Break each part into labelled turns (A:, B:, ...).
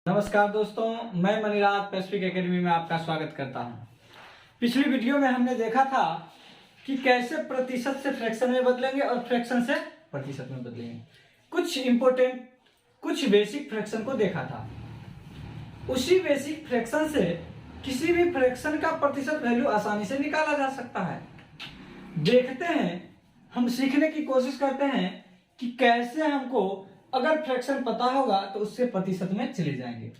A: नमस्कार दोस्तों, मैं मनीराज पैसिफिक एकेडमी में आपका स्वागत करता हूं। पिछली वीडियो में हमने देखा था कि कैसे प्रतिशत से फ्रैक्शन में बदलेंगे और फ्रैक्शन से प्रतिशत में बदलेंगे। कुछ बेसिक फ्रैक्शन को देखा था। उसी बेसिक फ्रैक्शन से किसी भी फ्रैक्शन का प्रतिशत वैल्यू आसानी से निकाला जा सकता है। देखते हैं, हम सीखने की कोशिश करते हैं कि कैसे हमको अगर फ्रैक्शन पता होगा तो उससे प्रतिशत में चले जाएंगे।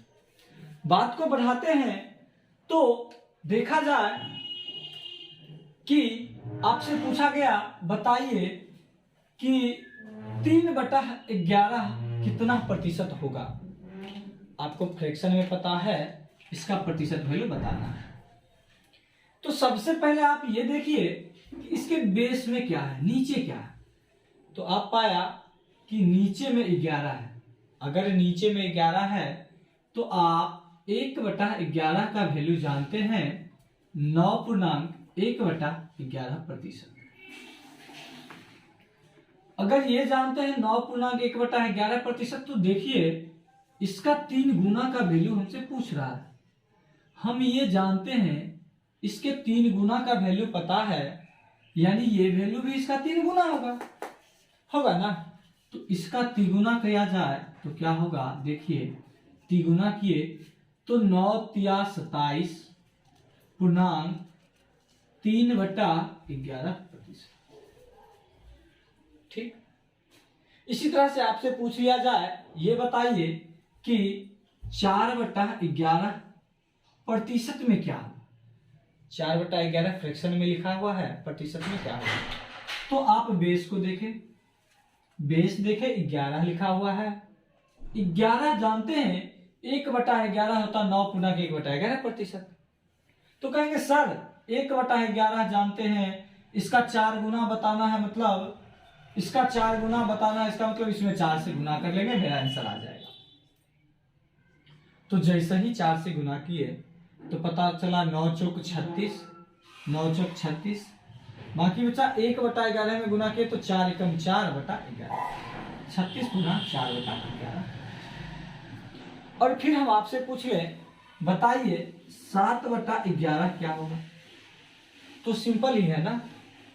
A: बात को बढ़ाते हैं तो देखा जाए कि आपसे पूछा गया, बताइए कि 3/11 कितना प्रतिशत होगा। आपको फ्रैक्शन में पता है, इसका प्रतिशत वैल्यू बताना है। तो सबसे पहले आप ये देखिए कि इसके बेस में क्या है, नीचे क्या है। तो आप पाया कि नीचे में 11 है। अगर नीचे में 11 है तो आप 1/11 का वैल्यू जानते हैं 9.1/11%। अगर ये जानते हैं 9.1/11%, तो देखिए इसका 3 गुना का वैल्यू हमसे पूछ रहा है। हम ये जानते हैं इसके 3 गुना का वैल्यू पता है, यानी ये वैल्यू भी इसका 3 गुना होगा ना। तो इसका तिगुना किया जाए तो क्या होगा, देखिए तिगुना किए तो 9×3.11%। ठीक। इसी तरह से आपसे पूछ लिया जाए, ये बताइए कि 4/11% में क्या होगा। 4/11 फ्रैक्शन में लिखा हुआ है, प्रतिशत में क्या होगा। तो आप बेस को देखें, बेस देखे 11 लिखा हुआ है। 11 जानते हैं 1/11 होता 9×1/11%। तो कहेंगे सर 1/11 जानते हैं, इसका 4 गुना बताना है, मतलब इसका 4 गुना बताना है, इसका मतलब इसमें 4 से गुना कर लेंगे, मेरा आंसर आ जाएगा। तो जैसे ही 4 से गुना किए तो पता चला 9 चौक 36, 9 चौक 36। बाकी बचा 1/11 में गुना किए तो 4 एकम 4/11, 36 गुना 4/11। और फिर हम आपसे पूछ ले, बताइए 7/11 क्या होगा। तो सिंपल ही है ना,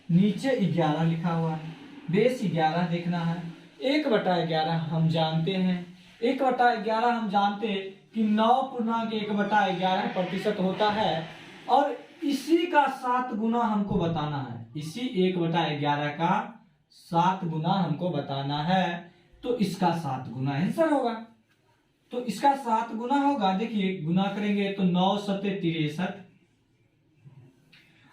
A: नीचे 11 लिखा हुआ है, बेस 11 देखना है। 1/11 हम जानते हैं, 1/11 हम जानते हैं कि 9.1/11% होता है, और इसी का 7 गुना हमको बताना है। इसी 1/11 का 7 गुना हमको बताना है, तो इसका 7 गुना आंसर होगा। तो इसका 7 गुना होगा, देखिए गुना करेंगे तो 9 7 63।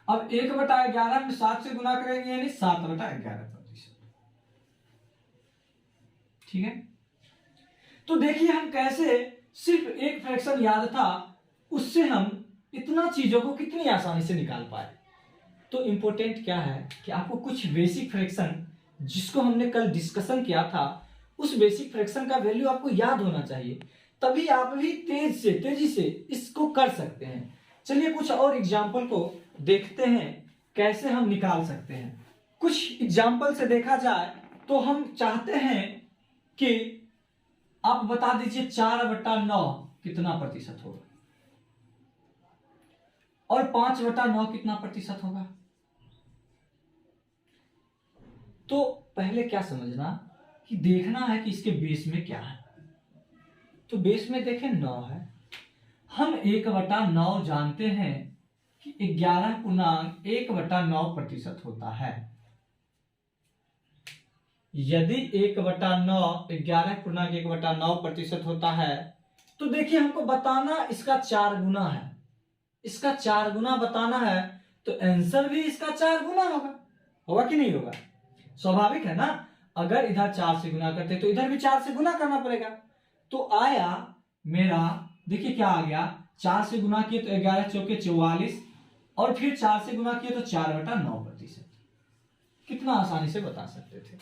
A: अब 1/11 में 7 से गुना करेंगे यानी 7/11%। ठीक है। तो देखिए हम कैसे सिर्फ एक फ्रैक्शन याद था, उससे हम इतना चीजों को कितनी आसानी से निकाल पाए। तो इंपॉर्टेंट क्या है कि आपको कुछ बेसिक फ्रैक्शन जिसको हमने कल डिस्कशन किया था, उस बेसिक फ्रैक्शन का वैल्यू आपको याद होना चाहिए, तभी आप भी तेजी से इसको कर सकते हैं। चलिए कुछ और एग्जाम्पल को देखते हैं कैसे हम निकाल सकते हैं। कुछ एग्जाम्पल से देखा जाए तो हम चाहते हैं कि आप बता दीजिए 4/9 कितना प्रतिशत होगा, और 5/9 कितना प्रतिशत होगा। तो पहले क्या समझना कि देखना है कि इसके बेस में क्या है। तो बेस में देखें 9 है। हम 1/9 जानते हैं कि 11.1/9% होता है। यदि 1/9 11.1/9% होता है, तो देखिए हमको बताना इसका 4 गुना है। इसका 4 गुना बताना है, तो आंसर भी इसका 4 गुना होगा कि नहीं होगा। स्वाभाविक है ना, अगर इधर 4 से गुना करते तो इधर भी 4 से गुना करना पड़ेगा। तो आया मेरा, देखिए क्या आ गया, 4 से गुना किए तो 11 चौके 44, और फिर 4 से गुना किए तो 4/9%। कितना आसानी से बता सकते थे।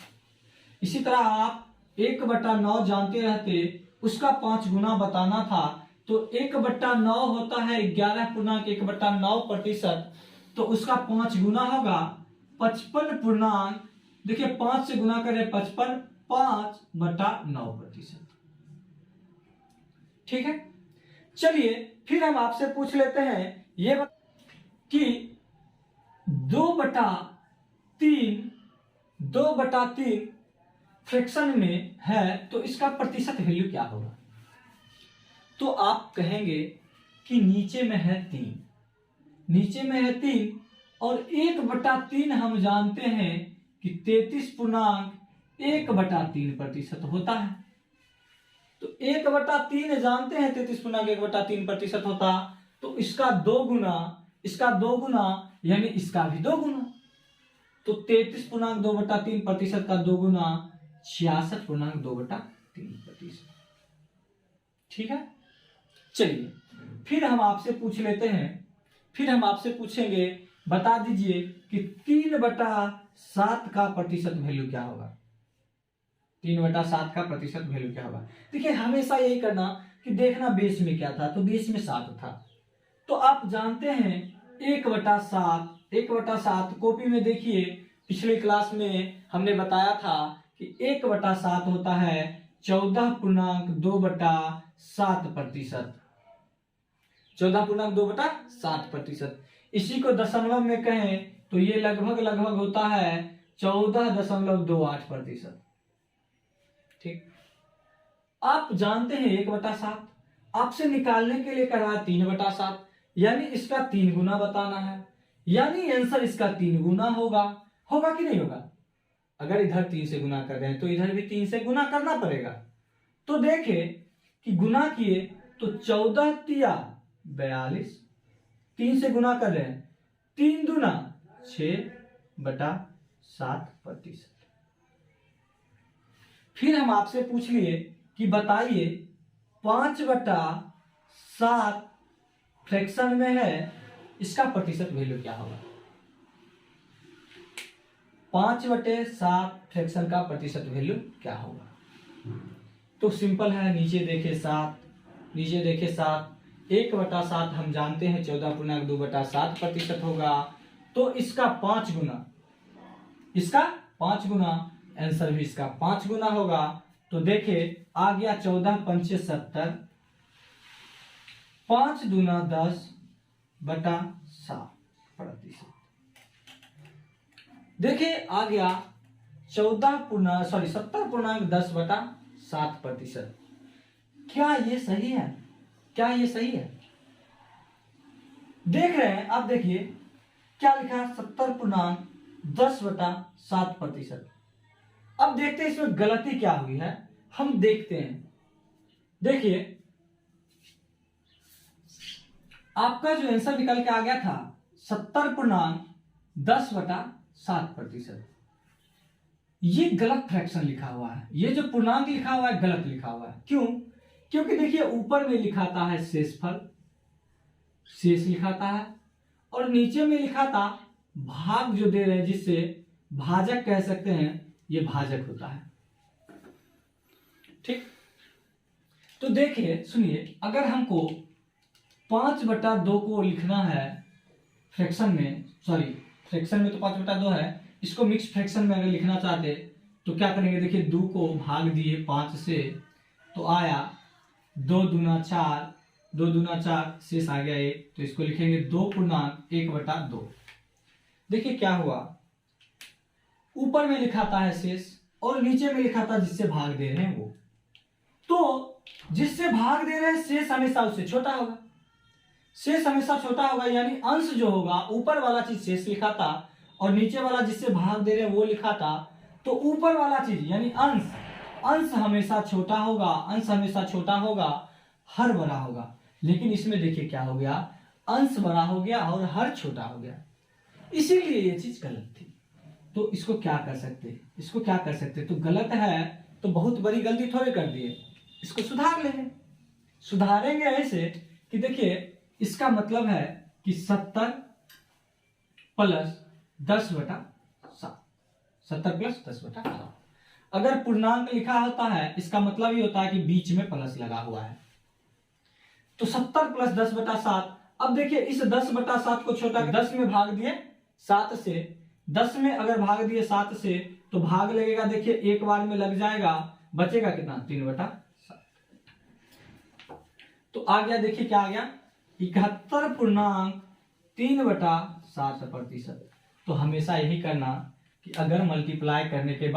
A: इसी तरह आप 1/9 जानते रहते, उसका 5 गुना बताना था, तो 1/9 होता है 11.1/9%, तो उसका 5 गुना होगा 55 देखिए 5 से गुना करें 55, 5/9%। ठीक है, चलिए फिर हम आपसे पूछ लेते हैं ये कि 2/3 फ्रैक्शन में है तो इसका प्रतिशत वैल्यू क्या होगा। तो आप कहेंगे कि नीचे में है 3 और 1/3 हम जानते हैं कि 33.1/3% होता है। तो 1/3 जानते हैं 33.1/3% होता, तो इसका 2 गुना यानी इसका भी 2 गुना। तो 33.2/3% का 2 गुना 66.2/3%। ठीक है, चलिए फिर हम आपसे पूछ लेते हैं, फिर हम आपसे पूछेंगे बता दीजिए कि 3/7 का प्रतिशत वैल्यू क्या होगा। 3/7 का प्रतिशत वैल्यू क्या होगा। देखिए हमेशा यही करना कि देखना बेस में क्या था, तो बेस में 7 था। तो आप जानते हैं 1/7 कॉपी में देखिए, पिछले क्लास में हमने बताया था कि 1/7 होता है 14.2/7%। 14.2/7%। इसी को दशमलव में कहें तो ये लगभग होता है 14.28%। ठीक, आप जानते हैं 1/7, आपसे निकालने के लिए कह रहा है 3/7, यानी इसका 3 गुना बताना है, यानी आंसर इसका 3 गुना होगा कि नहीं होगा। अगर इधर 3 से गुना कर रहे हैं तो इधर भी 3 से गुना करना पड़ेगा। तो देखे कि गुना किए तो 14 तिया 42, 3 से गुना कर रहे हैं, 3 दूना 6/7%। फिर हम आपसे पूछ लिए कि बताइए 5/7 फ्रैक्शन में है, इसका प्रतिशत वैल्यू क्या होगा। 5/7 फ्रैक्शन का प्रतिशत वैल्यू क्या होगा। तो सिंपल है, नीचे देखे 7, 1/7 हम जानते हैं 14.2/7% होगा। तो इसका 5 गुना, आंसर भी इसका 5 गुना होगा। तो देखिए आ गया 14×5 = 70, 5 दूना 10/7%। देखिए आ गया 70.10/7%। क्या ये सही है? देख रहे हैं आप, देखिए क्या लिखा है 70.10/7%। अब देखते हैं इसमें गलती क्या हुई है, हम देखते हैं। देखिए आपका जो आंसर निकल के आ गया था 70.10/7%, ये गलत फ्रैक्शन लिखा हुआ है। ये जो पूर्णांक लिखा हुआ है गलत लिखा हुआ है। क्यों? क्योंकि देखिए ऊपर में लिखाता है शेषफल, शेष लिखाता है, और नीचे में लिखा था भाग जो दे रहे हैं, जिससे भाजक कह सकते हैं, ये भाजक होता है। ठीक, तो देखिए सुनिए, अगर हमको 5/2 को लिखना है फ्रैक्शन में, फ्रैक्शन में तो 5/2 है, इसको मिक्स फ्रैक्शन में अगर लिखना चाहते तो क्या करेंगे। देखिए 2 को भाग दिए 5 से, तो आया 2 दूना 4, 2 दूना 4, शेष आ गया 1। तो इसको लिखेंगे 2.1/2। देखिए क्या हुआ, ऊपर में लिखा था है शेष और नीचे में लिखा था जिससे भाग दे रहे हैं वो। तो जिससे भाग दे रहे हैं शेष हमेशा उससे छोटा होगा, यानी अंश जो होगा, ऊपर वाला चीज शेष लिखा था और नीचे वाला जिससे भाग दे रहे हैं वो लिखा था। तो ऊपर वाला चीज यानी अंश हमेशा छोटा होगा, हर बड़ा होगा। लेकिन इसमें देखिए क्या हो गया, अंश बड़ा हो गया और हर छोटा हो गया, इसीलिए ये चीज गलत थी। तो इसको क्या कर सकते, तो गलत है तो बहुत बड़ी गलती थोड़े कर दिए, इसको सुधारेंगे ऐसे कि देखिए इसका मतलब है कि 70 + 10/7, 70 + 10/7। अगर पूर्णांक लिखा होता है इसका मतलब ये होता है कि बीच में प्लस लगा हुआ है। तो 70 + 10/7। अब देखिए इस 10/7 को छोटा 10 में भाग दिए 7 से, 10 में अगर भाग दिए 7 से तो भाग लगेगा, देखिए एक बार में लग जाएगा, बचेगा कितना 3/7। तो आ गया, देखिए क्या आ गया, 71.3/7%। तो हमेशा यही करना कि अगर मल्टीप्लाई करने के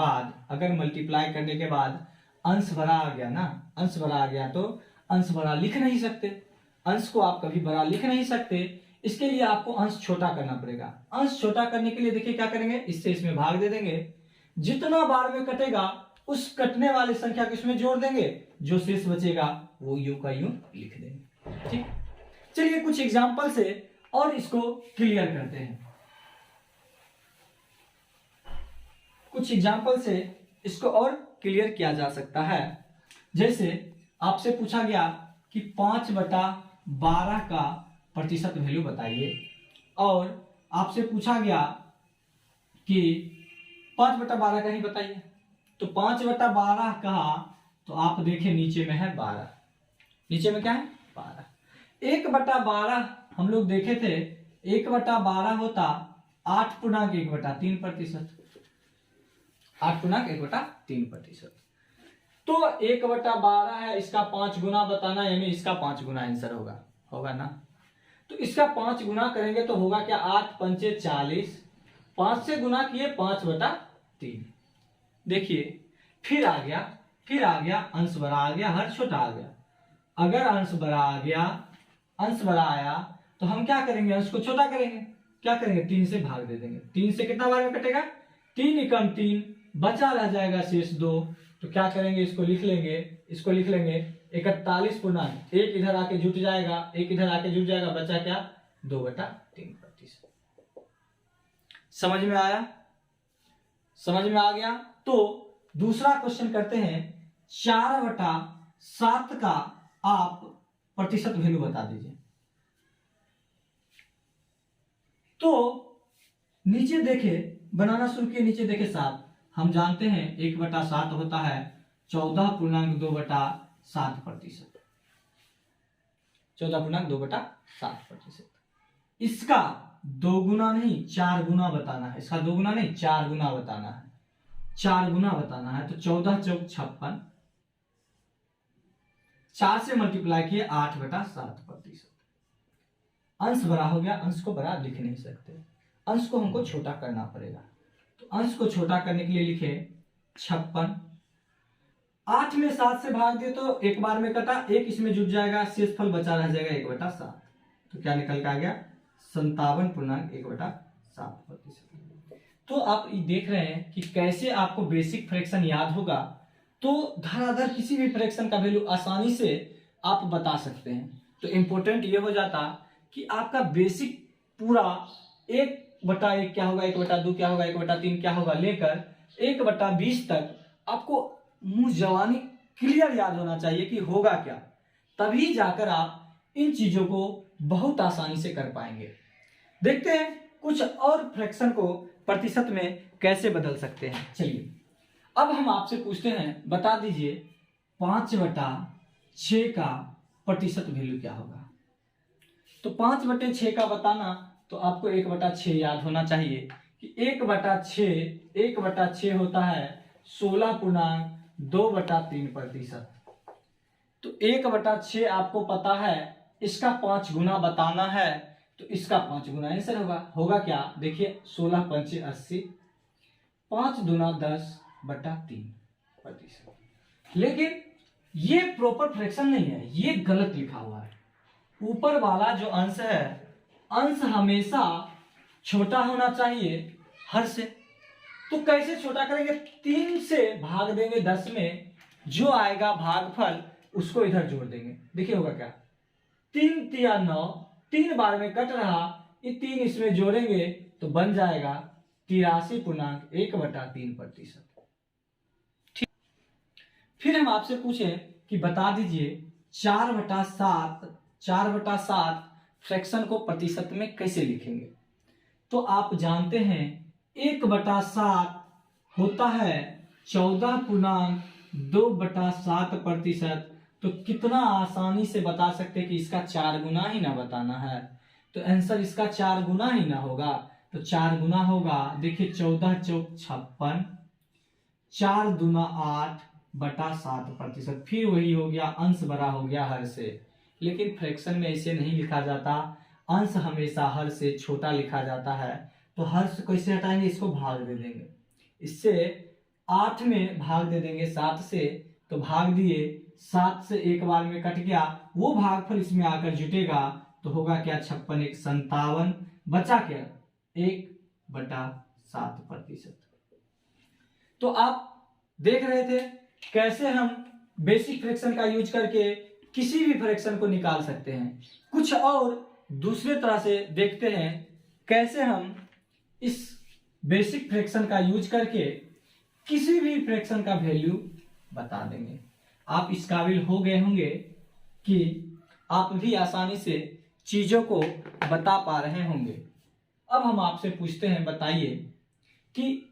A: बाद अंश बड़ा आ गया ना, अंश बड़ा आ गया तो अंश बड़ा लिख नहीं सकते, अंश को आप कभी बड़ा लिख नहीं सकते, इसके लिए आपको अंश छोटा करना पड़ेगा। अंश छोटा करने के लिए देखिए क्या करेंगे, इससे इसमें भाग दे देंगे, जितना बार में कटेगा उस कटने वाली संख्या को इसमें जोड़ देंगे, जो शेष बचेगा वो यूं का यूं लिख देंगे। ठीक, चलिए कुछ एग्जांपल से और इसको क्लियर करते हैं। कुछ एग्जांपल से इसको और क्लियर किया जा सकता है। जैसे आपसे पूछा गया कि 5/12 का प्रतिशत वैल्यू बताइए, और आपसे पूछा गया कि 5/12 का ही बताइए। तो 5/12 कहा तो आप देखें नीचे में है 12, नीचे में क्या है 12। 1/12 हम लोग देखे थे, 1/12 होता 8.1/3%, 8.1/3%। तो 1/12 है, इसका 5 गुना बताना, यानी इसका 5 गुना आंसर होगा ना। तो इसका 5 गुना करेंगे तो होगा क्या, 8 पंचे 40, 5 से गुना किए 5/3। देखिए फिर आ गया अंश बड़ा आ गया, हर छोटा आ गया। अगर अंश बड़ा आया तो हम क्या करेंगे, अंश को छोटा करेंगे, क्या करेंगे 3 से भाग दे देंगे। 3 से कितना बार में कटेगा, 3 एकम 3, बचा रह जाएगा शेष 2। तो क्या करेंगे, इसको लिख लेंगे 41 एक इधर आके जुट जाएगा, बचा क्या 2/3%। समझ में आ गया। तो दूसरा क्वेश्चन करते हैं, 4/7 का आप प्रतिशत वैल्यू बता दीजिए। तो नीचे देखे, बनाना शुरू किए, नीचे देखे 7, हम जानते हैं 1/7 होता है 14.2/7%, 14.2/7%। इसका 2 गुना नहीं 4 गुना बताना है, इसका 2 गुना नहीं 4 गुना बताना है, 4 गुना बताना है। तो 14 चौक 56, 4 से मल्टीप्लाई किए 8/7%। अंश बड़ा हो गया, अंश को बड़ा लिख नहीं सकते, अंश को हमको छोटा करना पड़ेगा। तो अंश को छोटा करने के लिए लिखे 56, 8 में 7 से भाग दिए तो एक बार में कटा, एक इसमें जुट जाएगा, शेषफल बचा रह जाएगा 1/7। तो क्या निकल के आ गया 57.1/7%। तो आप देख रहे हैं कि कैसे आपको बेसिक फ्रैक्शन याद होगा तो धड़ाधड़ किसी भी फ्रैक्शन का वैल्यू आसानी से आप बता सकते हैं। तो इंपॉर्टेंट ये हो जाता कि आपका बेसिक पूरा 1/1 क्या होगा, 1/2 क्या होगा, 1/3 क्या होगा, लेकर 1/20 तक आपको मुंह जवानी क्लियर याद होना चाहिए कि होगा क्या, तभी जाकर आप इन चीजों को बहुत आसानी से कर पाएंगे। देखते हैं कुछ और फ्रैक्शन को प्रतिशत में कैसे बदल सकते हैं। चलिए अब हम आपसे पूछते हैं, बता दीजिए 5/6 का प्रतिशत वैल्यू क्या होगा। तो 5/6 का बताना तो आपको 1/6 याद होना चाहिए कि 1/6 होता है 16.2/3%। तो 1/6 आपको पता है, इसका 5 गुना बताना है, तो इसका 5 गुना आंसर होगा क्या, देखिए 16 पंचे 80, 5 दूना 10/3%। लेकिन ये प्रॉपर फ्रैक्शन नहीं है, ये गलत लिखा हुआ है। ऊपर वाला जो अंश है, अंश हमेशा छोटा होना चाहिए हर से। तो कैसे छोटा करेंगे, 3 से भाग देंगे 10 में, जो आएगा भागफल उसको इधर जोड़ देंगे। देखिए होगा क्या, 3 तिया 9, 3 बार में कट रहा, ये 3 इसमें जोड़ेंगे तो बन जाएगा 83.1/3%। ठीक, फिर हम आपसे पूछें कि बता दीजिए 4/7 फ्रैक्शन को प्रतिशत में कैसे लिखेंगे। तो आप जानते हैं 1/7 होता है 14.2/7%। तो कितना आसानी से बता सकते हैं कि इसका 4 गुना ही ना बताना है, तो आंसर इसका 4 गुना ही ना होगा। तो 4 गुना होगा, देखिए 14 चौक 56, 4 दूना 8/7%। फिर वही हो गया, अंश बड़ा हो गया हर से, लेकिन फ्रैक्शन में ऐसे नहीं लिखा जाता, अंश हमेशा हर से छोटा लिखा जाता है। तो हर से कैसे हटाएंगे, इसको भाग दे देंगे, इससे 8 में भाग दे देंगे 7 से, तो भाग दिए 7 से एक बार में कट गया, वो भागफल इसमें आकर जुटेगा तो होगा क्या 56 एक 57, बचा क्या 1/7%। तो आप देख रहे थे कैसे हम बेसिक फ्रैक्शन का यूज करके किसी भी फ्रैक्शन को निकाल सकते हैं। कुछ और दूसरे तरह से देखते हैं कैसे हम इस बेसिक फ्रैक्शन का यूज करके किसी भी फ्रैक्शन का वैल्यू बता देंगे। आप इस काबिल हो गए होंगे कि आप भी आसानी से चीजों को बता पा रहे होंगे। अब हम आपसे पूछते हैं, बताइए कि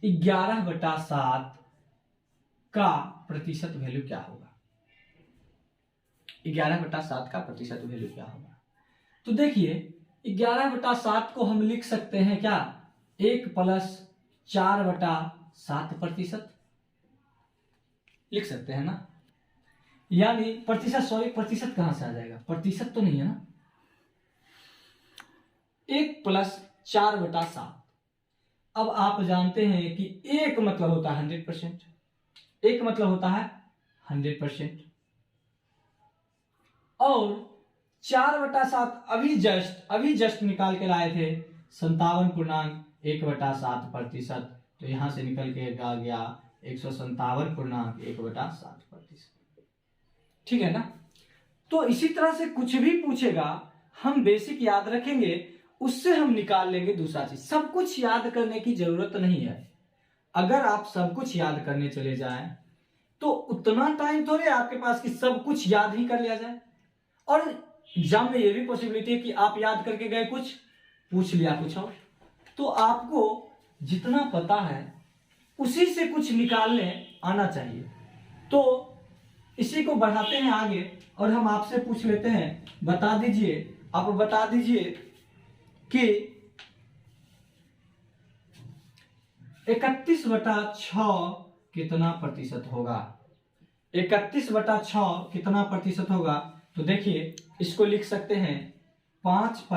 A: 11/7 का प्रतिशत वैल्यू क्या होगा। 11/7 का प्रतिशत वैल्यू क्या होगा? तो देखिए 11/7 को हम लिख सकते हैं क्या 1 + 4/7% लिख सकते हैं ना। यानी प्रतिशत कहां से आ जाएगा, प्रतिशत तो नहीं है ना। 1 + 4/7। अब आप जानते हैं कि एक मतलब होता है 100%, एक मतलब होता है 100%, और 4/7 अभी जस्ट निकाल के लाए थे 57.1/7%। तो यहां से निकल के आ गया 157.1/7%। ठीक है ना। तो इसी तरह से कुछ भी पूछेगा हम बेसिक याद रखेंगे, उससे हम निकाल लेंगे दूसरा चीज। सब कुछ याद करने की जरूरत नहीं है। अगर आप सब कुछ याद करने चले जाएं तो उतना टाइम थोड़े आपके पास कि सब कुछ याद ही कर लिया जाए। और एग्जाम में ये भी पॉसिबिलिटी है कि आप याद करके गए कुछ, पूछ लिया कुछ और। तो आपको जितना पता है उसी से कुछ निकालने आना चाहिए। तो इसी को बढ़ाते हैं आगे और हम आपसे पूछ लेते हैं, बता दीजिए, आप बता दीजिए कि 31/6 कितना प्रतिशत होगा। 31/6 कितना प्रतिशत होगा? तो देखिए इसको लिख सकते हैं 5 +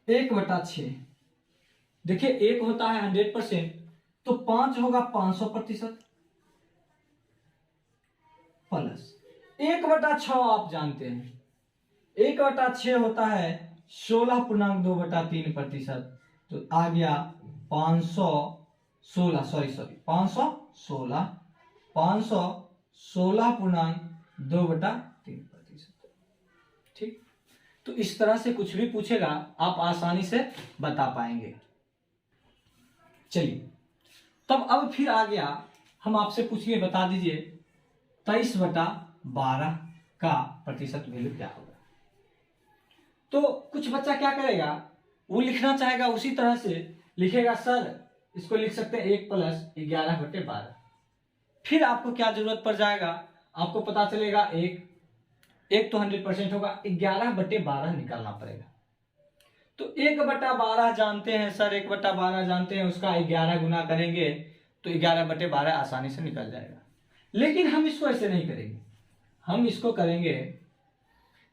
A: 1/6। देखिए 1 होता है 100%, तो 5 होगा 500% प्लस 1/6 आप जानते हैं 1/6 होता है 16.2/3%। तो आ गया 516.2/3%। ठीक। तो इस तरह से कुछ भी पूछेगा आप आसानी से बता पाएंगे। चलिए तब अब फिर आ गया, हम आपसे पूछिए, बता दीजिए 23/12 का प्रतिशत वैल्यू क्या होगा। तो कुछ बच्चा क्या करेगा, वो लिखना चाहेगा उसी तरह से लिखेगा, सर इसको लिख सकते हैं 1 + 11/12। फिर आपको क्या जरूरत पड़ जाएगा, आपको पता चलेगा एक तो 100% होगा, 11/12 निकालना पड़ेगा। तो 1/12 जानते हैं सर, 1/12 जानते हैं, उसका 11 गुना करेंगे तो 11/12 आसानी से निकल जाएगा। लेकिन हम इसको ऐसे नहीं करेंगे, हम इसको करेंगे,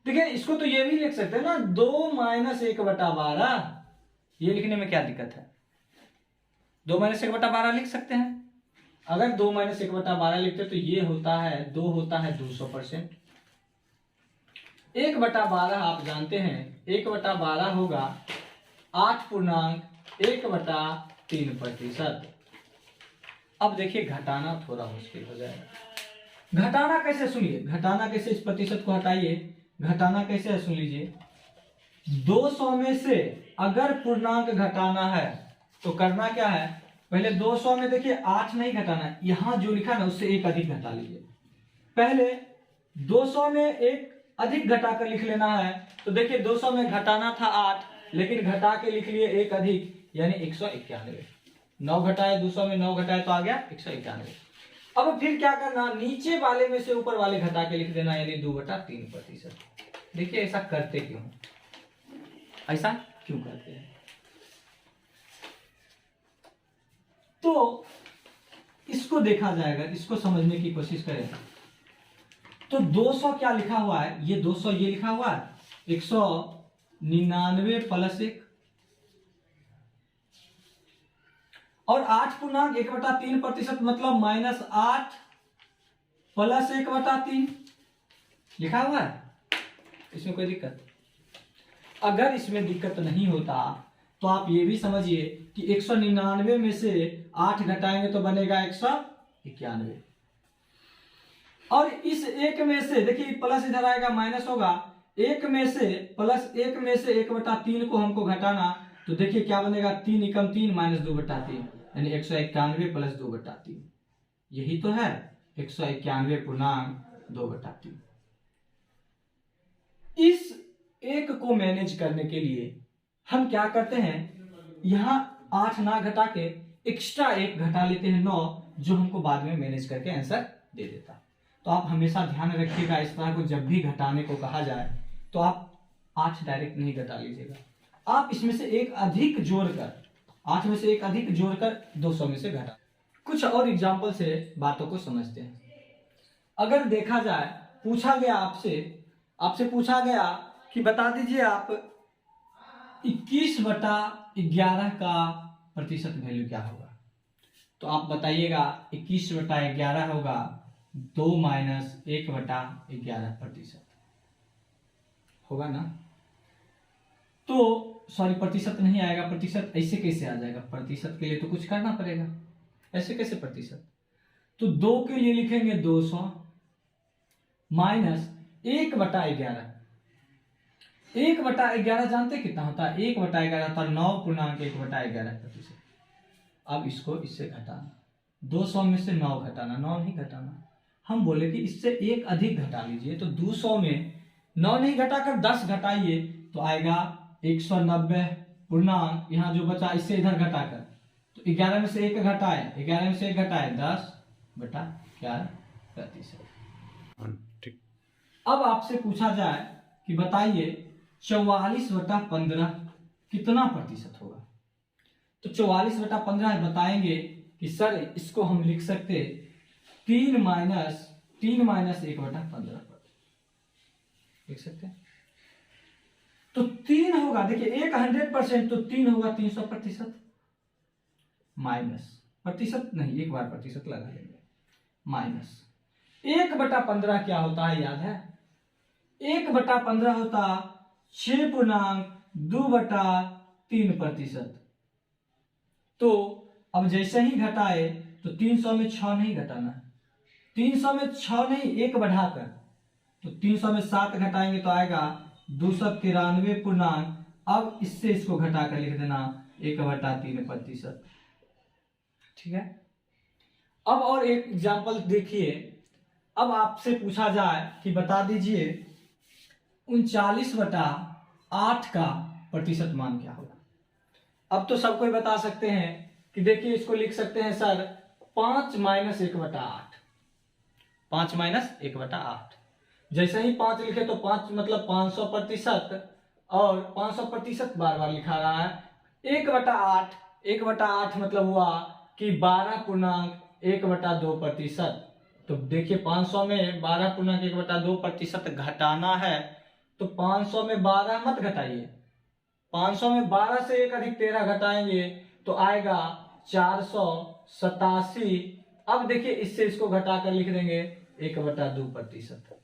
A: देखिए इसको तो ये भी लिख सकते हैं ना 2 - 1/12। ये लिखने में क्या दिक्कत है, 2 - 1/12 लिख सकते हैं। अगर 2 - 1/12 लिखते तो ये होता है 2 होता है 200%। 1/12 आप जानते हैं 1/12 होगा 8.1/3%। अब देखिए घटाना थोड़ा मुश्किल हो जाएगा। घटाना कैसे, सुनिए घटाना कैसे, इस प्रतिशत को हटाइए, घटाना कैसे है सुन लीजिए। 200 में से अगर पूर्णांक घटाना है तो करना क्या है, पहले 200 में देखिए 8 नहीं घटाना है, यहां जो लिखा ना उससे एक अधिक घटा लीजिए। पहले 200 में एक अधिक घटा कर लिख लेना है। तो देखिए 200 में घटाना था 8, लेकिन घटा के लिख लिए एक अधिक, यानी 191। 9 घटाए 200 में 9 घटाए तो आ गया 191। अब फिर क्या करना, नीचे वाले में से ऊपर वाले घटा के लिख देना, यानी 2/3%। देखिए ऐसा करते क्यों, ऐसा क्यों करते हैं? तो इसको देखा जाएगा, इसको समझने की कोशिश करें। तो 200 क्या लिखा हुआ है, ये 200 ये लिखा हुआ है 199 प्लस 1 और 8.1/3% मतलब -8 प्लस 1/3 लिखा हुआ है। इसमें कोई दिक्कत? अगर इसमें दिक्कत नहीं होता तो आप ये भी समझिए कि 199 में से 8 घटाएंगे तो बनेगा 191 और इस एक में से देखिए प्लस इधर आएगा माइनस होगा, एक में से प्लस एक में से 1/3 को हमको घटाना तो देखिए क्या बनेगा 3 एकम 3 माइनस 2/3 यानी 191 प्लस 2/3 यही तो है 191.2/3। इस एक को मैनेज करने के लिए हम क्या करते हैं, यहां 8 ना घटा के एक्स्ट्रा 1 घटा लेते हैं 9 जो हमको बाद में मैनेज करके आंसर दे देता। तो आप हमेशा ध्यान रखिएगा इस तरह को जब भी घटाने को कहा जाए तो आप 8 डायरेक्ट नहीं घटा लीजिएगा, आप इसमें से एक अधिक जोड़कर 8 में से एक अधिक जोड़कर 200 में से घटा। कुछ और एग्जाम्पल से बातों को समझते हैं। अगर देखा जाए पूछा गया आपसे पूछा गया कि बता दीजिए आप 21/11 का प्रतिशत वैल्यू क्या होगा, तो आप बताइएगा 21/11 होगा 2 - 1/11% होगा ना। तो सॉरी प्रतिशत नहीं आएगा, प्रतिशत ऐसे कैसे आ जाएगा, प्रतिशत के लिए तो कुछ करना पड़ेगा, ऐसे कैसे प्रतिशत। तो 2 के लिए लिखेंगे 200 माइनस 1/11 1/11 जानते कितना होता है, 1/11 होता है 9.1/11%। अब इसको इससे घटाना, 200 में से 9 घटाना, 9 नहीं घटाना, हम बोले कि इससे एक अधिक घटा लीजिए तो 200 में 9 नहीं घटाकर 10 घटाइए तो आएगा 190 पूर्णांक, यहाँ जो बचा इससे इधर घटाकर तो 11 में से 1 घटाए 11 में से 1 घटाए 10/11%। अब आपसे पूछा जाए कि बताइए 44/15 कितना प्रतिशत होगा, तो 44/15 बताएंगे कि सर इसको हम लिख सकते 3 - 1/15 लिख सकते हैं। तो 3 होगा, देखिए 100% तो 3 होगा 300%, माइनस प्रतिशत नहीं एक बार प्रतिशत लगा लेंगे, माइनस 1/15 क्या होता है याद है, 1/15 होता 6.2/3%। तो अब जैसे ही घटाए तो 300 में 6 नहीं घटाना है, 300 में 6 नहीं 1 बढ़ाकर, तो 300 में 7 घटाएंगे तो आएगा 293 पूर्णांक, अब इससे इसको घटाकर लिख देना 1/3%। ठीक है। अब और एक एग्जांपल देखिए, अब आपसे पूछा जाए कि बता दीजिए 39/8 का प्रतिशत मान क्या होगा। अब तो सब कोई बता सकते हैं कि देखिए इसको लिख सकते हैं सर 5 - 1/8, 5 - 1/8। जैसे ही 5 लिखे तो 5 मतलब 500% और 500% बार बार लिखा रहा है, 1/8 1/8 मतलब हुआ कि 12.1/2%। तो देखिए 500 में 12.1/2% घटाना है तो 500 में 12 मत घटाइए, 500 में 12 से एक अधिक 13 घटाएंगे तो आएगा 487। अब देखिए इससे इसको घटाकर लिख देंगे 1/2%।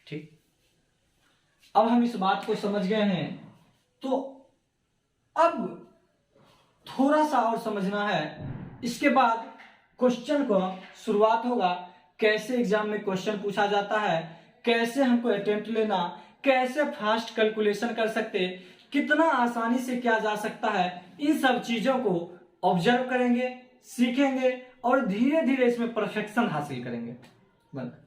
A: ठीक, अब हम इस बात को समझ गए हैं, तो अब थोड़ा सा और समझना है। इसके बाद क्वेश्चन को शुरुआत होगा, कैसे एग्जाम में क्वेश्चन पूछा जाता है, कैसे हमको अटेम्प्ट लेना, कैसे फास्ट कैलकुलेशन कर सकते, कितना आसानी से किया जा सकता है, इन सब चीजों को ऑब्जर्व करेंगे, सीखेंगे और धीरे धीरे इसमें परफेक्शन हासिल करेंगे। बस।